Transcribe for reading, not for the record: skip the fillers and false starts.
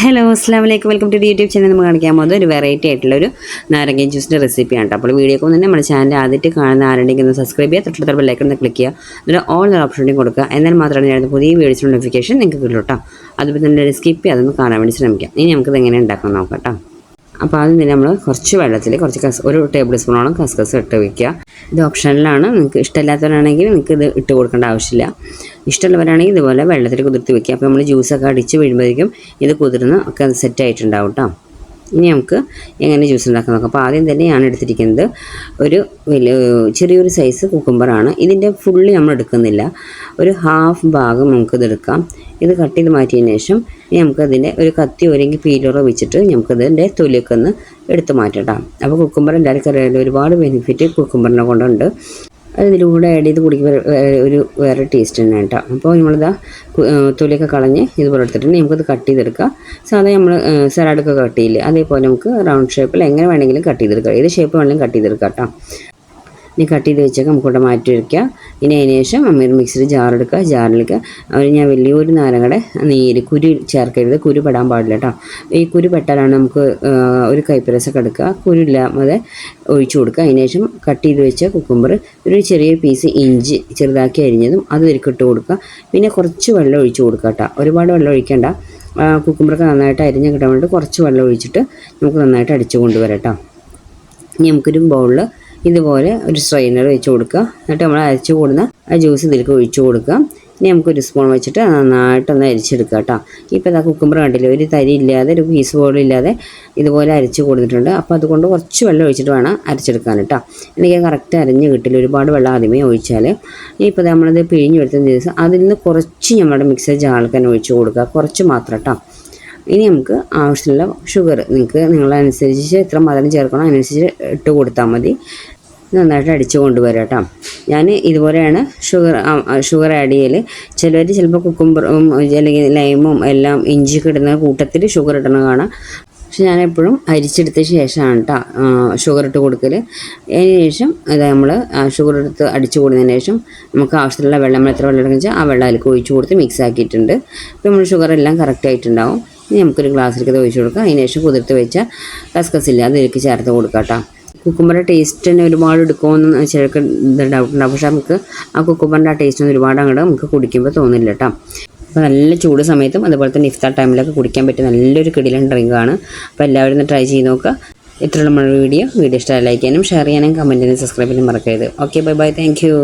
Hello അസ്സാം വലൈക്കും welcome to YouTube channel. നമ്മൾ കാണിക്കാൻ പോകുന്നത് ഒരു വെറൈറ്റി ആയിട്ടുള്ളൊരു നാരങ്ങ ജ്യൂസിൻ്റെ റെസിപ്പിയാണ് കേട്ടോ. അപ്പോൾ വീഡിയോക്ക് തന്നെ നമ്മുടെ ചാനൽ ആദ്യമായിട്ട് കാണുന്ന ആരുണ്ടെങ്കിൽ ഒന്ന് സബ്സ്ക്രൈബ് ചെയ്യുക, തൊട്ടടുത്ത ബെല്ലൈക്കൺ ഒന്ന് ക്ലിക്ക് ചെയ്യുക, എന്നിട്ട് ഓൾ ഓപ്ഷനിൽ കൊടുക്കുക. എന്നാൽ മാത്രമാണ് ഞാൻ പുതിയ വീഡിയോസ് നോട്ടിഫിക്കേഷൻ നിങ്ങൾക്ക് കിട്ടും കേട്ടോ. അതുപോലെ തന്നെ സ്കിപ്പ് ചെയ്യാതെ അതൊന്ന് കാണാൻ വേണ്ടി ശ്രമിക്കാം. ഇനി നമുക്കിത് എങ്ങനെ ഉണ്ടാക്കാൻ നോക്കാം കേട്ടോ. അപ്പോൾ ആദ്യം തന്നെ നമ്മൾ കുറച്ച് വെള്ളത്തിൽ ഒരു ടേബിൾ സ്പൂണോളം കസ്കസ് ഇട്ട് വയ്ക്കുക. ഇത് ഓപ്ഷനിലാണ്. നിങ്ങൾക്ക് ഇഷ്ടമില്ലാത്തവരാണെങ്കിൽ നിങ്ങൾക്ക് ഇത് ഇട്ട് കൊടുക്കേണ്ട ആവശ്യമില്ല. ഇഷ്ടമുള്ളവരാണെങ്കിൽ ഇതുപോലെ വെള്ളത്തിൽ കുതിർത്തി വയ്ക്കുക. അപ്പോൾ നമ്മൾ ജ്യൂസൊക്കെ അടിച്ച് വീഴുമ്പോഴേക്കും ഇത് കുതിർന്ന് ഒക്കെ സെറ്റായിട്ടുണ്ടാവും കേട്ടോ. ഇനി നമുക്ക് എങ്ങനെ ജ്യൂസ് ഉണ്ടാക്കാൻ നോക്കാം. അപ്പോൾ ആദ്യം തന്നെ ഞാൻ എടുത്തിരിക്കുന്നത് ഒരു ചെറിയൊരു സൈസ് കുക്കുംബറാണ്. ഇതിൻ്റെ ഫുള്ള് നമ്മൾ എടുക്കുന്നില്ല, ഒരു ഹാഫ് ഭാഗം നമുക്കിതെടുക്കാം. ഇത് കട്ട് ചെയ്ത് മാറ്റിയതിന് ശേഷം നമുക്കതിൻ്റെ ഒരു കത്തി അല്ലെങ്കിൽ പീലറോ വെച്ചിട്ട് നമുക്കതിൻ്റെ തൊലിയൊക്കെ ഒന്ന് എടുത്ത് മാറ്റണം. അപ്പോൾ കുക്കുംബർ എല്ലാവർക്കും അറിയാം, ഒരുപാട് ബെനിഫിറ്റ് കുക്കുംബറിനെ കൊണ്ടുണ്ട്. അതിലൂടെ ആഡ് ചെയ്ത് കുടിക്കുമ്പോൾ ഒരു വേറെ ടേസ്റ്റ് തന്നെ കേട്ടോ. അപ്പോൾ നമ്മളിതാ തൊലിയൊക്കെ കളഞ്ഞ് ഇതുപോലെ എടുത്തിട്ടുണ്ട്. നമുക്കത് കട്ട് ചെയ്തെടുക്കാം. സാധാരണ നമ്മൾ സലാഡൊക്കെ കട്ട് ചെയ്യില്ലേ, അതേപോലെ നമുക്ക് റൗണ്ട് ഷേപ്പിൽ എങ്ങനെ വേണമെങ്കിലും കട്ട് ചെയ്തെടുക്കാം. ഏത് ഷേപ്പ് വേണമെങ്കിലും കട്ട് ചെയ്തെടുക്കാം കേട്ടോ. ഇനി കട്ട് ചെയ്ത് വെച്ചൊക്കെ നമുക്കിവിടെ മാറ്റി വയ്ക്കുക. ഇനി അതിന് ശേഷം നമ്മൾ മിക്സിയിൽ ജാറെടുക്കുക. ജാറിലേക്ക് ഞാൻ വലിയൊരു നാരങ്ങയുടെ നീര്, കുരു ചേർക്കരുത്, കുരു പെടാൻ പാടില്ല കേട്ടോ. ഈ കുരു പെട്ടാലാണ് നമുക്ക് ഒരു കൈപ്പരസൊക്കെ എടുക്കുക. കുരു ഇല്ലാതെ ഒഴിച്ചു കൊടുക്കുക. അതിന് ശേഷം കട്ട് ചെയ്ത് വെച്ച കുക്കുംബർ, ഒരു ചെറിയ പീസ് ഇഞ്ചി ചെറുതാക്കി അരിഞ്ഞതും അത് ഇട്ട് കൊടുക്കുക. പിന്നെ കുറച്ച് വെള്ളം ഒഴിച്ചു കൊടുക്കുക കേട്ടോ. ഒരുപാട് വെള്ളം ഒഴിക്കേണ്ട. കുക്കുംബറൊക്കെ നന്നായിട്ട് അരിഞ്ഞ് കിട്ടാൻ വേണ്ടിയിട്ട് കുറച്ച് വെള്ളം ഒഴിച്ചിട്ട് നമുക്ക് നന്നായിട്ട് അടിച്ചു കൊണ്ടുവരാം കേട്ടോ. ഇനി നമുക്കൊരു ബൗളിൽ ഇതുപോലെ ഒരു സ്ട്രെയിനർ വെച്ച് കൊടുക്കുക. എന്നിട്ട് നമ്മൾ അരിച്ചു കൂടുന്ന ആ ജ്യൂസ് ഇതിലേക്ക് ഒഴിച്ചു കൊടുക്കുക. ഇനി നമുക്കൊരു സ്പൂൺ വെച്ചിട്ട് നന്നായിട്ടൊന്ന് അരിച്ചെടുക്കുക കേട്ടോ. ഇപ്പോൾ ഇതാ കുക്കുംബർ കണ്ടില്ലേ, ഒരു തരി ഇല്ലാതെ, ഒരു പീസ് പോലും ഇല്ലാതെ ഇതുപോലെ അരിച്ച് കൊടുത്തിട്ടുണ്ട്. അപ്പോൾ അതുകൊണ്ട് കുറച്ച് വെള്ളം ഒഴിച്ചിട്ട് വേണം അരച്ചെടുക്കാൻ കേട്ടോ. എനിക്ക് കറക്റ്റ് അരിഞ്ഞ് കിട്ടില്ല, ഒരുപാട് വെള്ളം ആദ്യമേ ഒഴിച്ചാൽ. ഇപ്പോൾ നമ്മളത് പിഴിഞ്ഞ് എടുത്ത ദിവസം അതിൽ നിന്ന് കുറച്ച് നമ്മുടെ മിക്സർ ജാറിൽ തന്നെ ഒഴിച്ച് കൊടുക്കുക, കുറച്ച് മാത്രം കേട്ടോ. ഇനി നമുക്ക് ആവശ്യമുള്ള ഷുഗർ നിങ്ങളനുസരിച്ച് എത്ര മധുരം ചേർക്കണോ അതിനനുസരിച്ച് ഇട്ട് കൊടുത്താൽ മതി. നന്നായിട്ട് അടിച്ച് കൊണ്ടുവരാം കേട്ടോ. ഞാൻ ഇതുപോലെയാണ് ഷുഗർ ആഡ് ചെയ്യൽ. ചിലപ്പോൾ കുക്കുംബറും അല്ലെങ്കിൽ ലൈമും എല്ലാം ഇഞ്ചിയൊക്കെ ഇടുന്ന കൂട്ടത്തിൽ ഷുഗർ ഇടണ കാണാം. പക്ഷെ ഞാനെപ്പോഴും അരിച്ചെടുത്ത ശേഷമാണ് കേട്ടോ ഷുഗർ ഇട്ട് കൊടുക്കൽ. അതിന് ശേഷം അത് നമ്മൾ ഷുഗർ എടുത്ത് അടിച്ചു കൊടുത്തതിന് ശേഷം നമുക്ക് ആവശ്യമുള്ള വെള്ളം, നമ്മൾ എത്ര വെള്ളം എടുക്കുക ആ വെള്ളം അതിലേക്ക് ഒഴിച്ച് കൊടുത്ത് മിക്സ് ആക്കിയിട്ടുണ്ട്. അപ്പോൾ നമ്മൾ ഷുഗർ എല്ലാം കറക്റ്റ് ആയിട്ടുണ്ടാവും. ഇനി നമുക്കൊരു ഗ്ലാസ്സിലേക്ക് ഒഴിച്ച് കൊടുക്കാം. അതിന് ശേഷം കുതിർത്ത് വെച്ച കസ്കസില്ല അതിലേക്ക് ചേർത്ത് കൊടുക്കാം കേട്ടോ. കുക്കുംബറിൻ്റെ ടേസ്റ്റ് തന്നെ ഒരുപാട് എടുക്കുമെന്ന് ചിലർക്ക് ഡൗട്ട് ഉണ്ടാവും. പക്ഷേ നമുക്ക് ആ കുക്കുംബറിൻ്റെ ആ ടേസ്റ്റ് ഒന്നും ഒരുപാട് അങ്ങോട്ട് നമുക്ക് കുടിക്കുമ്പോൾ തോന്നില്ല കേട്ടോ. അപ്പോൾ നല്ല ചൂട് സമയത്തും അതുപോലെ തന്നെ ഇഫ്താർ ടൈമിലൊക്കെ കുടിക്കാൻ പറ്റിയ നല്ലൊരു കിടിലൻ ഡ്രിങ്കാണ്. അപ്പോൾ എല്ലാവരും ഒന്ന് ട്രൈ ചെയ്ത് നോക്കുക. ഇത്രയുള്ള നമ്മുടെ വീഡിയോ ഇഷ്ടമായി ലൈക്ക് ചെയ്യാനും ഷെയർ ചെയ്യാനും കമൻറ്റ് ചെയ്യാനും സബ്സ്ക്രൈബ് ചെയ്യാനും മറക്കരുത്. Okay, bye bye, thank you.